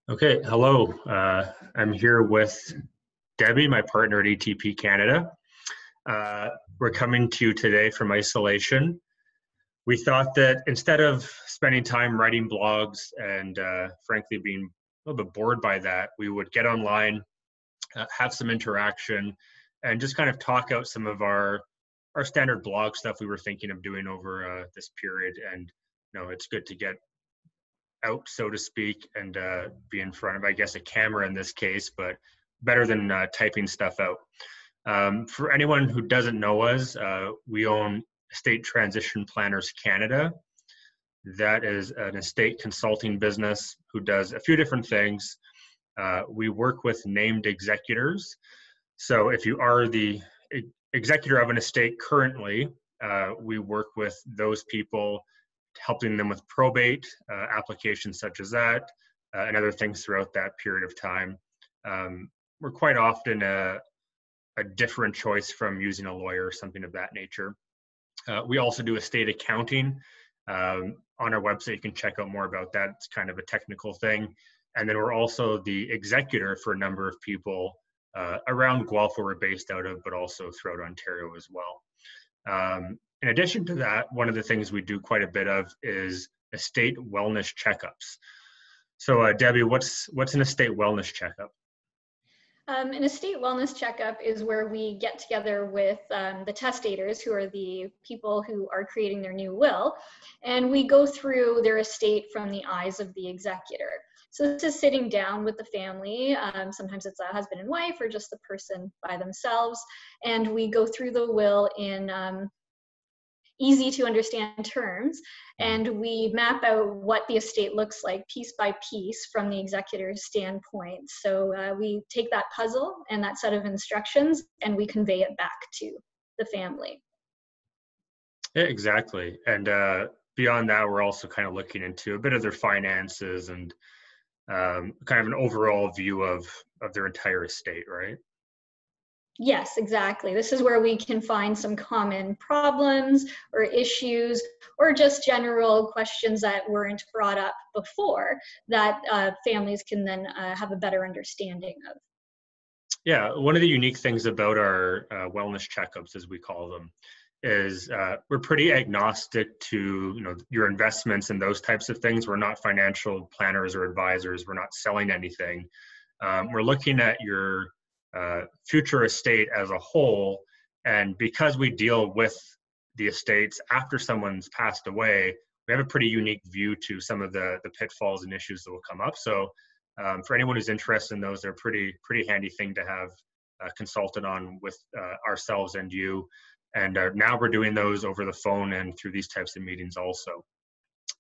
Okay, hello. I'm here with Debbie, my partner at ETP Canada. We're coming to you today from isolation. We thought that instead of spending time writing blogs and frankly being a little bit bored by that, we would get online, have some interaction, and just kind of talk out some of our standard blog stuff we were thinking of doing over this period. And it's good to get out, so to speak, and be in front of, I guess, a camera in this case, but better than typing stuff out. For anyone who doesn't know us, we own Estate Transition Planners Canada. That is an estate consulting business who does a few different things. We work with named executors. So if you are the executor of an estate currently, we work with those people, helping them with probate applications such as that, and other things throughout that period of time. We're quite often a different choice from using a lawyer or something of that nature. We also do estate accounting. On our website, you can check out more about that. It's kind of a technical thing. And then we're also the executor for a number of people around Guelph, where we're based out of, but also throughout Ontario as well. In addition to that, one of the things we do quite a bit of is estate wellness checkups. So Debbie, what's an estate wellness checkup? An estate wellness checkup is where we get together with the testators, who are the people who are creating their new will, and we go through their estate from the eyes of the executor. So this is sitting down with the family. Sometimes it's a husband and wife or just the person by themselves, and we go through the will in easy to understand terms, and we map out what the estate looks like piece by piece from the executor's standpoint. So we take that puzzle and that set of instructions and we convey it back to the family. Yeah, exactly. And beyond that, we're also kind of looking into a bit of their finances and kind of an overall view of their entire estate, right? Yes, exactly. This is where we can find some common problems or issues or just general questions that weren't brought up before that families can then have a better understanding of. Yeah, one of the unique things about our wellness checkups, as we call them, is we're pretty agnostic to your investments and those types of things. We're not financial planners or advisors. We're not selling anything. We're looking at your future estate as a whole, and because we deal with the estates after someone's passed away, we have a pretty unique view to some of the pitfalls and issues that will come up. So for anyone who's interested in those, they're a pretty handy thing to have consulted on with ourselves and you. And now we're doing those over the phone and through these types of meetings also.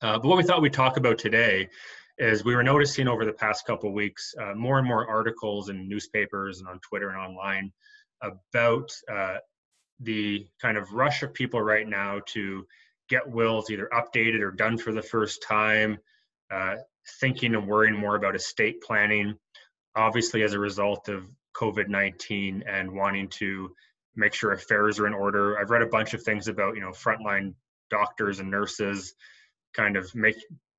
But what we thought we'd talk about today is we were noticing over the past couple of weeks more and more articles in newspapers and on Twitter and online about the kind of rush of people right now to get wills either updated or done for the first time, thinking and worrying more about estate planning, obviously as a result of COVID-19 and wanting to make sure affairs are in order. I've read a bunch of things about, frontline doctors and nurses kind of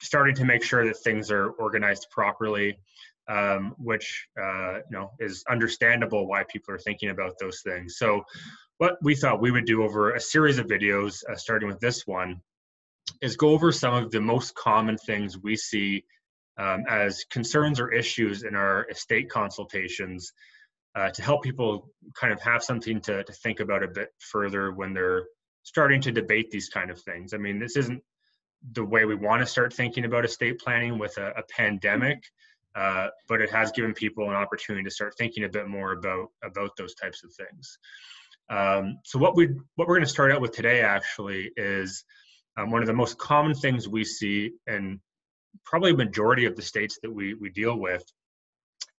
starting to make sure that things are organized properly, which is understandable why people are thinking about those things. So what we thought we would do over a series of videos, starting with this one, is go over some of the most common things we see as concerns or issues in our estate consultations, to help people kind of have something to think about a bit further when they're starting to debate these kind of things. I mean, this isn't the way we want to start thinking about estate planning with a pandemic, but it has given people an opportunity to start thinking a bit more about those types of things. So what we're going to start out with today actually is one of the most common things we see in probably a majority of the states that we deal with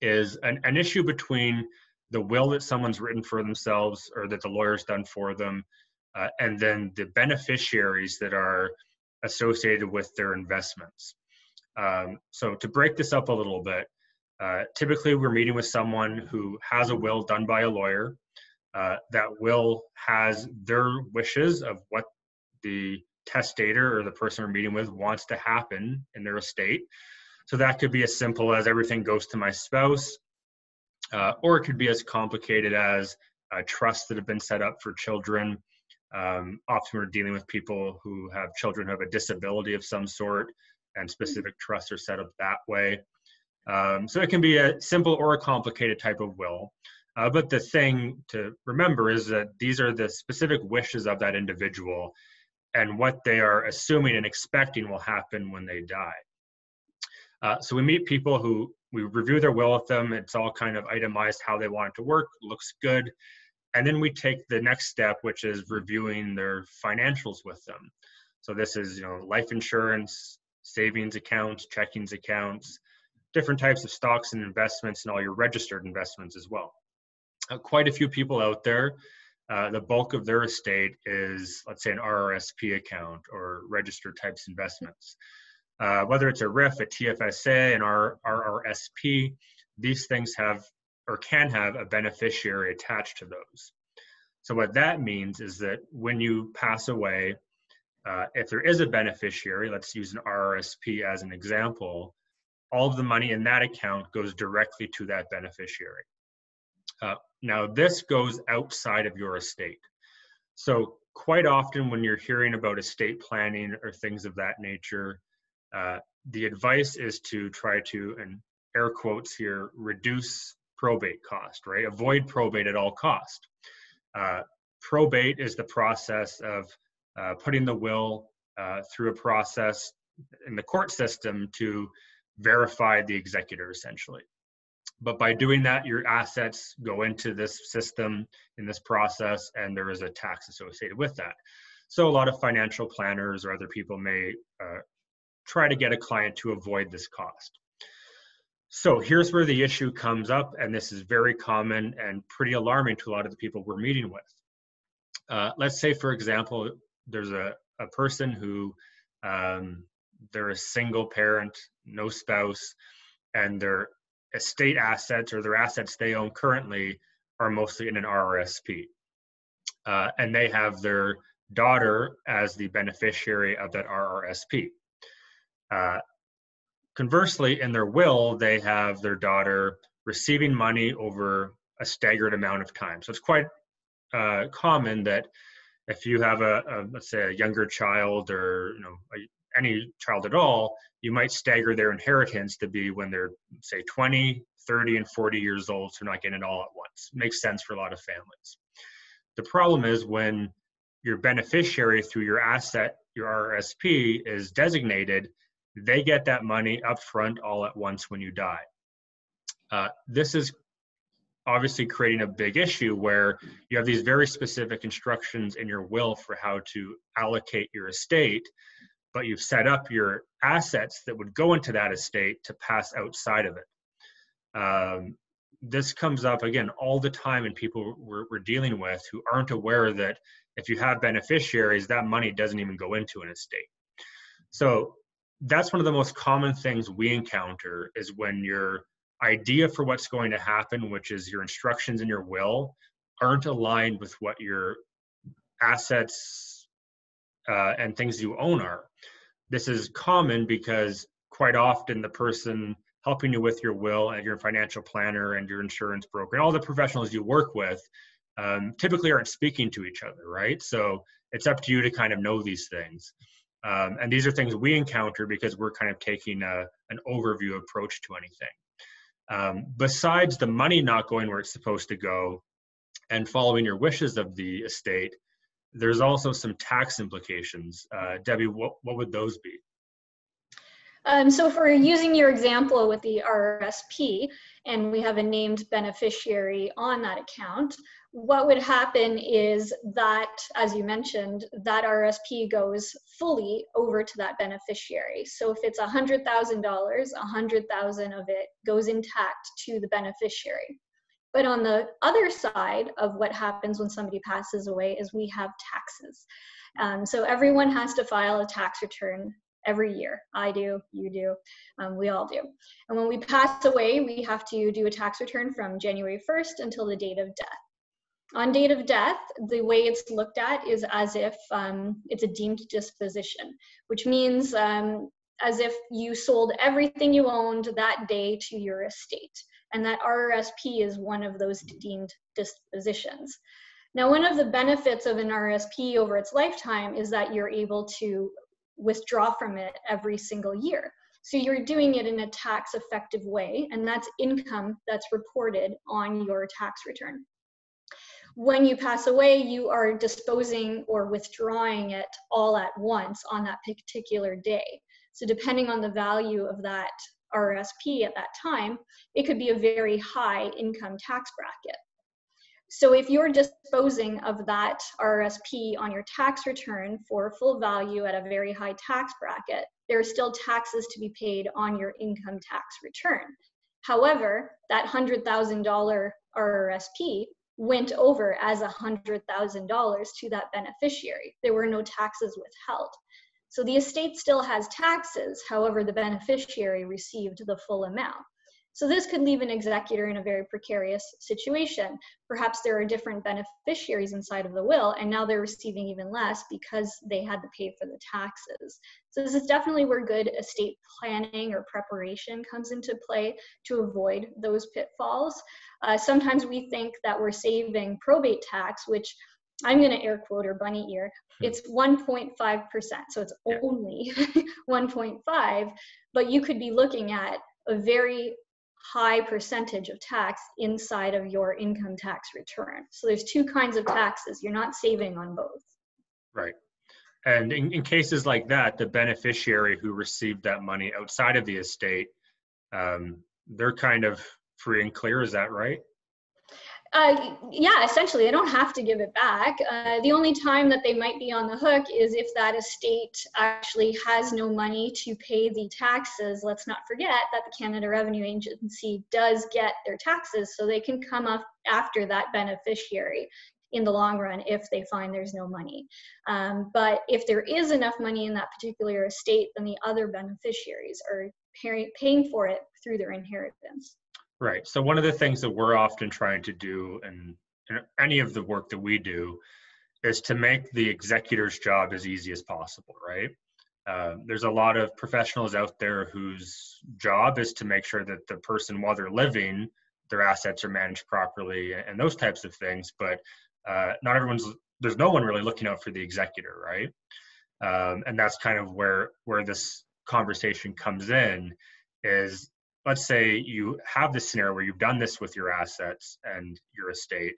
is an issue between the will that someone's written for themselves or that the lawyer's done for them, and then the beneficiaries that are associated with their investments. So to break this up a little bit, typically we're meeting with someone who has a will done by a lawyer. That will has their wishes of what the testator or the person we're meeting with wants to happen in their estate. So that could be as simple as everything goes to my spouse, or it could be as complicated as trusts that have been set up for children. Often we're dealing with people who have children who have a disability of some sort, and specific trusts are set up that way. So it can be a simple or a complicated type of will. But the thing to remember is that these are the specific wishes of that individual and what they are assuming and expecting will happen when they die. So we meet people who, we review their will with them. It's all kind of itemized how they want it to work, looks good. And then we take the next step, which is reviewing their financials with them. So this is, life insurance, savings accounts, checkings accounts, different types of stocks and investments, and all your registered investments as well. Quite a few people out there, the bulk of their estate is, let's say, an RRSP account or registered types investments. Whether it's a RIF, a TFSA, an RRSP, these things have or can have a beneficiary attached to those. So what that means is that when you pass away, if there is a beneficiary, let's use an RRSP as an example, all of the money in that account goes directly to that beneficiary. Now, this goes outside of your estate. So quite often when you're hearing about estate planning or things of that nature, the advice is to try to, and air quotes here, reduce probate cost, right? Avoid probate at all cost. Probate is the process of putting the will through a process in the court system to verify the executor, essentially. But by doing that, your assets go into this system in this process, and there is a tax associated with that. So a lot of financial planners or other people may try to get a client to avoid this cost. So here's where the issue comes up, and this is very common and pretty alarming to a lot of the people we're meeting with. Let's say, for example, there's a person who they're a single parent, no spouse, and their estate assets or their assets they own currently are mostly in an RRSP. And they have their daughter as the beneficiary of that RRSP. Conversely, in their will, they have their daughter receiving money over a staggered amount of time. So it's quite common that if you have let's say a younger child or any child at all, you might stagger their inheritance to be when they're, say, 20, 30, and 40 years old, so not getting it all at once. Makes sense for a lot of families. The problem is when your beneficiary through your asset, your RRSP, is designated, they get that money up front all at once when you die. This is obviously creating a big issue where you have these very specific instructions in your will for how to allocate your estate, but you've set up your assets that would go into that estate to pass outside of it. This comes up, again, all the time in people we're dealing with who aren't aware that if you have beneficiaries, that money doesn't even go into an estate. So that's one of the most common things we encounter is when your idea for what's going to happen, which is your instructions in your will, aren't aligned with what your assets and things you own are. This is common because quite often the person helping you with your will and your financial planner and your insurance broker and all the professionals you work with typically aren't speaking to each other, right? So it's up to you to kind of know these things. And these are things we encounter because we're kind of taking an overview approach to anything. Besides the money not going where it's supposed to go and following your wishes of the estate, there's also some tax implications. Debbie, what would those be? So if we're using your example with the RRSP and we have a named beneficiary on that account, what would happen is that, as you mentioned, that RRSP goes fully over to that beneficiary. So if it's $100,000, $100,000 of it goes intact to the beneficiary. But on the other side of what happens when somebody passes away is we have taxes. So everyone has to file a tax return every year. I do, you do, we all do. And when we pass away, we have to do a tax return from January 1st until the date of death. On date of death, the way it's looked at is as if it's a deemed disposition, which means as if you sold everything you owned that day to your estate. And that RRSP is one of those deemed dispositions. Now, one of the benefits of an RRSP over its lifetime is that you're able to withdraw from it every single year. So you're doing it in a tax effective way, and that's income that's reported on your tax return. When you pass away, you are disposing or withdrawing it all at once on that particular day. So depending on the value of that RRSP at that time, it could be a very high income tax bracket. So if you're disposing of that RRSP on your tax return for full value at a very high tax bracket, there are still taxes to be paid on your income tax return. However, that $100,000 RRSP went over as $100,000 to that beneficiary. There were no taxes withheld. So the estate still has taxes, however, the beneficiary received the full amount. So this could leave an executor in a very precarious situation. Perhaps there are different beneficiaries inside of the will, and now they're receiving even less because they had to pay for the taxes. So this is definitely where good estate planning or preparation comes into play to avoid those pitfalls. Sometimes we think that we're saving probate tax, which I'm going to air quote or bunny ear. It's 1.5%, so it's only 1.5, but you could be looking at a very high percentage of tax inside of your income tax return. So there's two kinds of taxes. You're not saving on both. Right. And in cases like that, the beneficiary who received that money outside of the estate, they're kind of free and clear. Is that right? Yeah, essentially, they don't have to give it back. The only time that they might be on the hook is if that estate actually has no money to pay the taxes. Let's not forget that the Canada Revenue Agency does get their taxes, so they can come up after that beneficiary in the long run if they find there's no money. But if there is enough money in that particular estate, then the other beneficiaries are paying for it through their inheritance. Right. So one of the things that we're often trying to do in any of the work that we do is to make the executor's job as easy as possible, right? There's a lot of professionals out there whose job is to make sure that the person, while they're living, their assets are managed properly and those types of things. But there's no one really looking out for the executor, right? And that's kind of where this conversation comes in is, let's say you have this scenario where you've done this with your assets and your estate.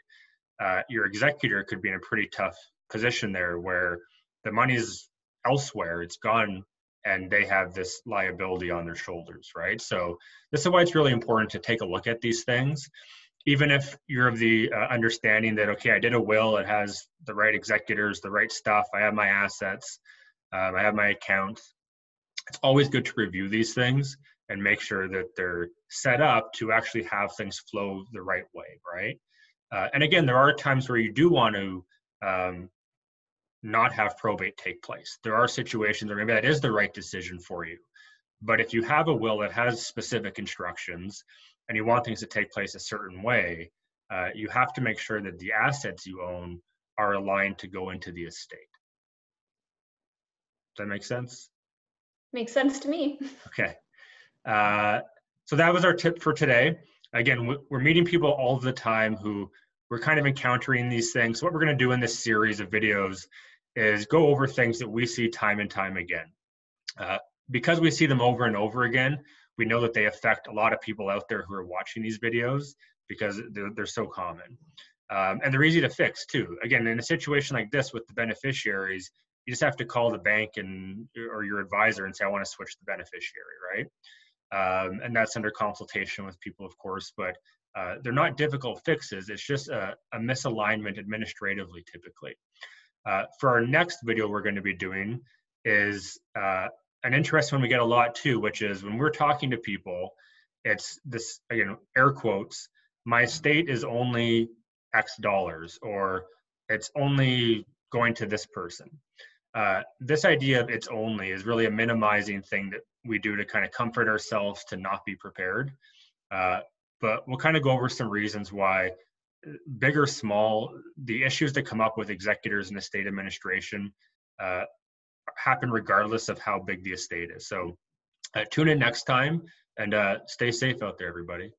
Your executor could be in a pretty tough position there where the money's elsewhere, it's gone, and they have this liability on their shoulders, right? So this is why it's really important to take a look at these things. Even if you're of the understanding that, okay, I did a will, it has the right executors, the right stuff, I have my assets, I have my account. It's always good to review these things and make sure that they're set up to actually have things flow the right way, right? And again, there are times where you do want to not have probate take place. There are situations where maybe that is the right decision for you. But if you have a will that has specific instructions and you want things to take place a certain way, you have to make sure that the assets you own are aligned to go into the estate. Does that make sense? Makes sense to me. Okay. So that was our tip for today. Again, we're meeting people all the time who we're kind of encountering these things. What we're going to do in this series of videos is go over things that we see time and time again. Because we see them over and over again, we know that they affect a lot of people out there who are watching these videos because they're so common. And they're easy to fix too. Again, in a situation like this with the beneficiaries, you just have to call the bank or your advisor and say, I want to switch the beneficiary, right? And that's under consultation with people, of course, but they're not difficult fixes. It's just a misalignment administratively, typically. For our next video we're going to be doing is an interesting one we get a lot too, which is when we're talking to people, it's this, again, air quotes, my estate is only X dollars, or it's only going to this person. This idea of it's only is really a minimizing thing that we do to kind of comfort ourselves to not be prepared. But we'll kind of go over some reasons why, big or small, the issues that come up with executors and estate administration happen regardless of how big the estate is. So Tune in next time, and stay safe out there, everybody.